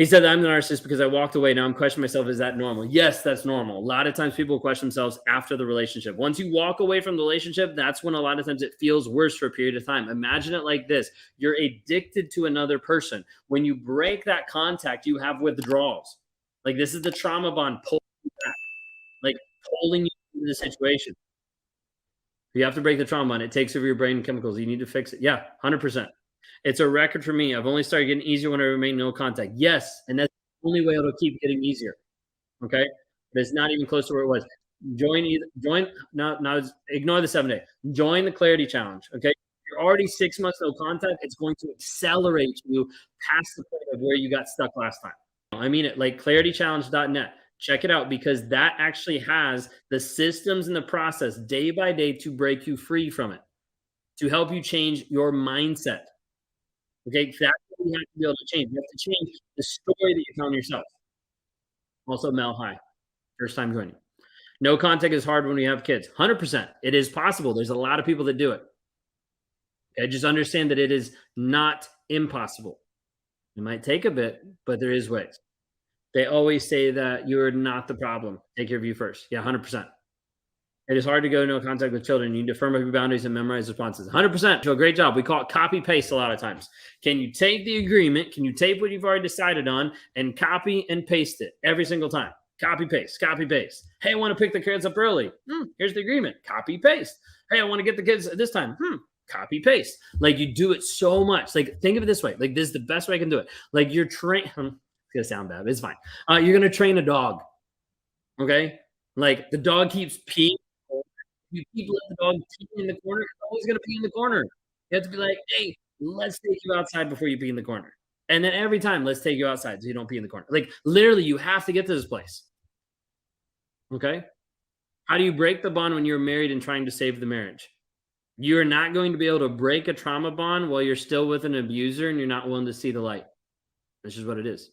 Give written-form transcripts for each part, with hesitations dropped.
He said that I'm the narcissist because I walked away. Now I'm questioning myself. Is that normal? Yes, that's normal. A lot of times people question themselves after the relationship. Once you walk away from the relationship, that's when a lot of times it feels worse for a period of time. Imagine it like this. You're addicted to another person. When you break that contact, you have withdrawals. Like this is the trauma bond pulling you back, like pulling you into the situation. You have to break the trauma bond. It takes over your brain chemicals. You need to fix it. Yeah, 100%. It's a record for me. I've only started getting easier when I remain no contact. Yes, and that's the only way it'll keep getting easier. Okay, but it's not even close to where it was. Join now. Ignore the 7 day. Join the clarity challenge. Okay, you're already 6 months no contact. It's going to accelerate you past the point of where you got stuck last time. I mean it. Like claritychallenge.net. Check it out because that actually has the systems and the process day by day to break you free from it, to help you change your mindset. Okay, that's what you have to be able to change. You have to change the story that you're telling yourself. Also, Mel, hi. First time joining. No contact is hard when we have kids. 100%. It is possible. There's a lot of people that do it. Okay, just understand that it is not impossible. It might take a bit, but there is ways. They always say that you're not the problem. Take care of you first. Yeah, 100%. It is hard to go no contact with children. You need to firm up your boundaries and memorize responses. 100%. Do a great job. We call it copy paste a lot of times. Can you take the agreement? Can you take what you've already decided on and copy and paste it every single time? Copy paste, copy paste. Hey, I want to pick the kids up early. Here's the agreement. Copy paste. Hey, I want to get the kids this time. Copy paste. Like you do it so much. Like think of it this way. Like this is the best way I can do it. Like you're train. It's gonna sound bad, but it's fine. You're gonna train a dog. Okay, like the dog keeps peeing. You keep letting the dog pee in the corner, it's always gonna pee in the corner. You have to be like, "Hey, let's take you outside before you pee in the corner." And then every time, let's take you outside so you don't pee in the corner. Like literally, you have to get to this place. Okay? How do you break the bond when you're married and trying to save the marriage? You're not going to be able to break a trauma bond while you're still with an abuser and you're not willing to see the light. This is what it is.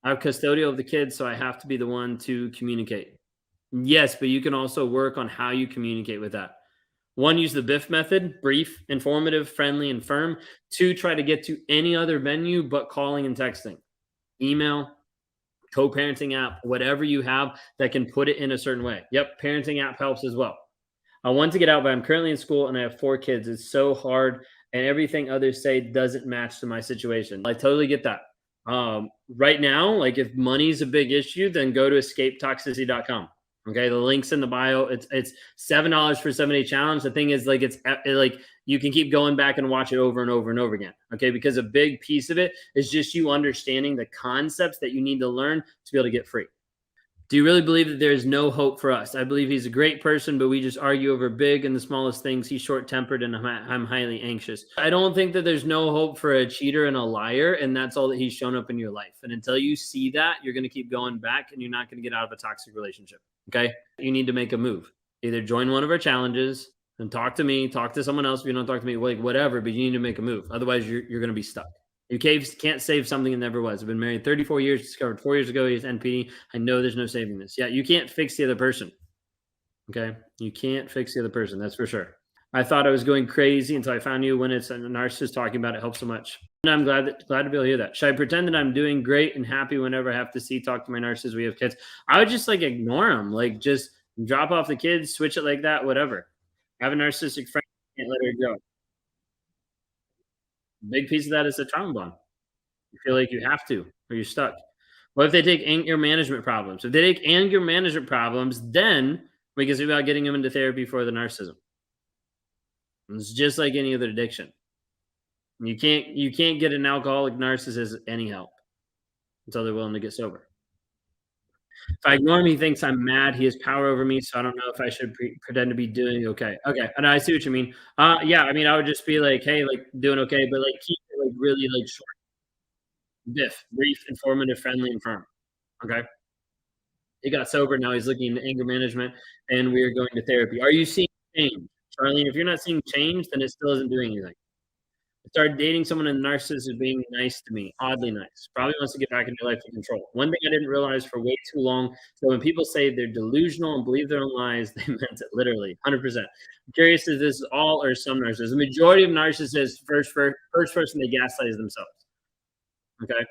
I'm custodial of the kids, so I have to be the one to communicate. Yes, but you can also work on how you communicate with that. One, use the BIF method: brief, informative, friendly, and firm. Two, try to get to any other venue but calling and texting. Email, co-parenting app, whatever you have that can put it in a certain way. Yep, parenting app helps as well. I want to get out, but I'm currently in school and I have 4 kids. It's so hard, and everything others say doesn't match to my situation. I totally get that. Right now, like if money's a big issue, then go to escapetoxicity.com. Okay, the link's in the bio. It's $7 for 7 day challenge. The thing is, like, like you can keep going back and watch it over and over and over again. Okay, because a big piece of it is just you understanding the concepts that you need to learn to be able to get free. Do you really believe that there is no hope for us? I believe he's a great person, but we just argue over big and the smallest things. He's short-tempered, and I'm highly anxious. I don't think that there's no hope for a cheater and a liar, and that's all that he's shown up in your life. And until you see that, you're going to keep going back, and you're not going to get out of a toxic relationship. Okay? You need to make a move. Either join one of our challenges and talk to me, talk to someone else. If you don't talk to me, like whatever, but you need to make a move. Otherwise, you're going to be stuck. You can't save something that never was. I've been married 34 years, discovered 4 years ago he has NPD. I know there's no saving this. Yeah, you can't fix the other person. Okay? You can't fix the other person. That's for sure. I thought I was going crazy until I found you. When it's a narcissist talking about it, helps so much. And I'm glad to be able to hear that. Should I pretend that I'm doing great and happy whenever I have to talk to my narcissist? We have kids. I would just like ignore them. Like just drop off the kids, switch it like that, whatever. I have a narcissistic friend. Can't let her go. Big piece of that is the trauma bond. You feel like you have to, or you're stuck. What if they take anger management problems? If they take anger management problems, then we can see about getting them into therapy for the narcissism. It's just like any other addiction. You can't get an alcoholic narcissist any help until they're willing to get sober. If I ignore him, he thinks I'm mad. He has power over me, so I don't know if I should pretend to be doing okay. Okay, and I see what you mean. Yeah, I mean, I would just be like, hey, like doing okay, but like keep it like really like short. BIF, brief, informative, friendly, and firm. Okay. He got sober. Now he's looking into anger management, and we are going to therapy. Are you seeing change, Charlene? If you're not seeing change, then it still isn't doing anything. I started dating someone, and the narcissist is being nice to me, oddly nice. Probably wants to get back into your life to control. One thing I didn't realize for way too long. So when people say they're delusional and believe their own lies, they meant it literally, 100%. I'm curious if this is all or some narcissists. The majority of narcissists, first person they gaslight is themselves. Okay.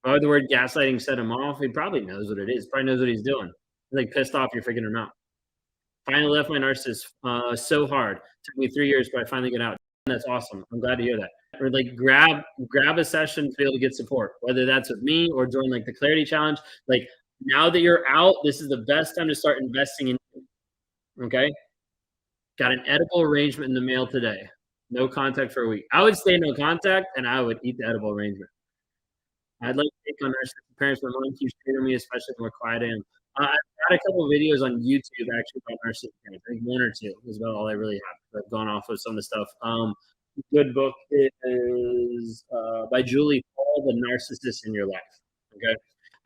Why would the word gaslighting set him off? He probably knows what it is. Probably knows what he's doing. He's like pissed off you're freaking him out. Finally left my narcissist so hard. Took me 3 years, but I finally get out. That's awesome. I'm glad to hear that. Or like grab a session to be able to get support, whether that's with me or join like the Clarity Challenge. Like now that you're out, this is the best time to start investing in you. Okay. Got an edible arrangement in the mail today. No contact for a week. I would stay no contact and I would eat the edible arrangement. I'd like to take on narcissistic parents, but mom keeps treating me, especially when we're quiet. I've got a couple of videos on YouTube actually about narcissistic parents. I think one or two is about all I really have. I've gone off of some of the stuff. Good book is by Julie Paul, The Narcissist in Your Life. Okay.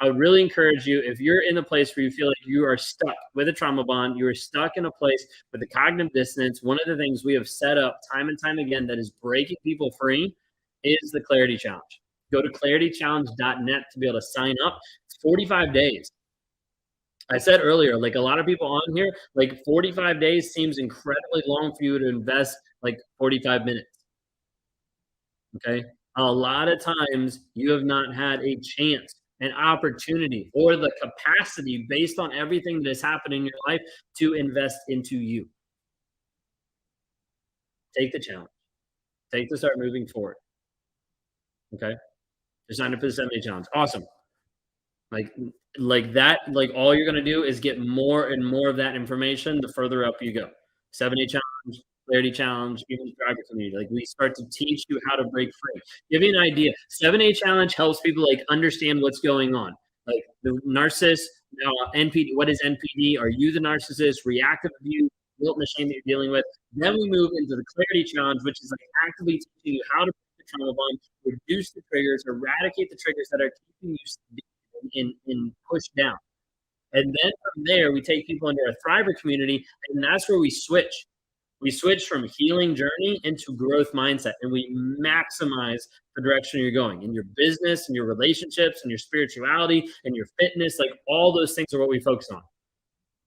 I would really encourage you, if you're in a place where you feel like you are stuck with a trauma bond, you are stuck in a place with a cognitive dissonance, one of the things we have set up time and time again that is breaking people free is the Clarity Challenge. Go to claritychallenge.net to be able to sign up. It's 45 days. I said earlier, like a lot of people on here, like 45 days seems incredibly long for you to invest like 45 minutes. Okay. A lot of times you have not had a chance, an opportunity, or the capacity based on everything that has happened in your life to invest into you. Take the challenge. Take to start moving forward. Okay. You're signed up for the 7-day challenge. Awesome. Like that, like all you're going to do is get more and more of that information the further up you go. 7-day challenge, Clarity Challenge, even the driver community. Like we start to teach you how to break free. Give you an idea. 7-day challenge helps people like understand what's going on. Like the narcissist, NPD. What is NPD? Are you the narcissist? Reactive abuse, guilt and the shame that you're dealing with. Then we move into the Clarity Challenge, which is like actively teaching you how to break the trauma bond, reduce the triggers, eradicate the triggers that are keeping you in pushed down. And then from there, we take people into our Thriver community, and that's where we switch. We switch from healing journey into growth mindset, and we maximize the direction you're going in your business and your relationships and your spirituality and your fitness. Like all those things are what we focus on.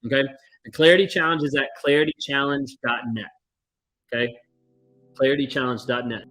Okay. The Clarity Challenge is at claritychallenge.net. Okay. claritychallenge.net.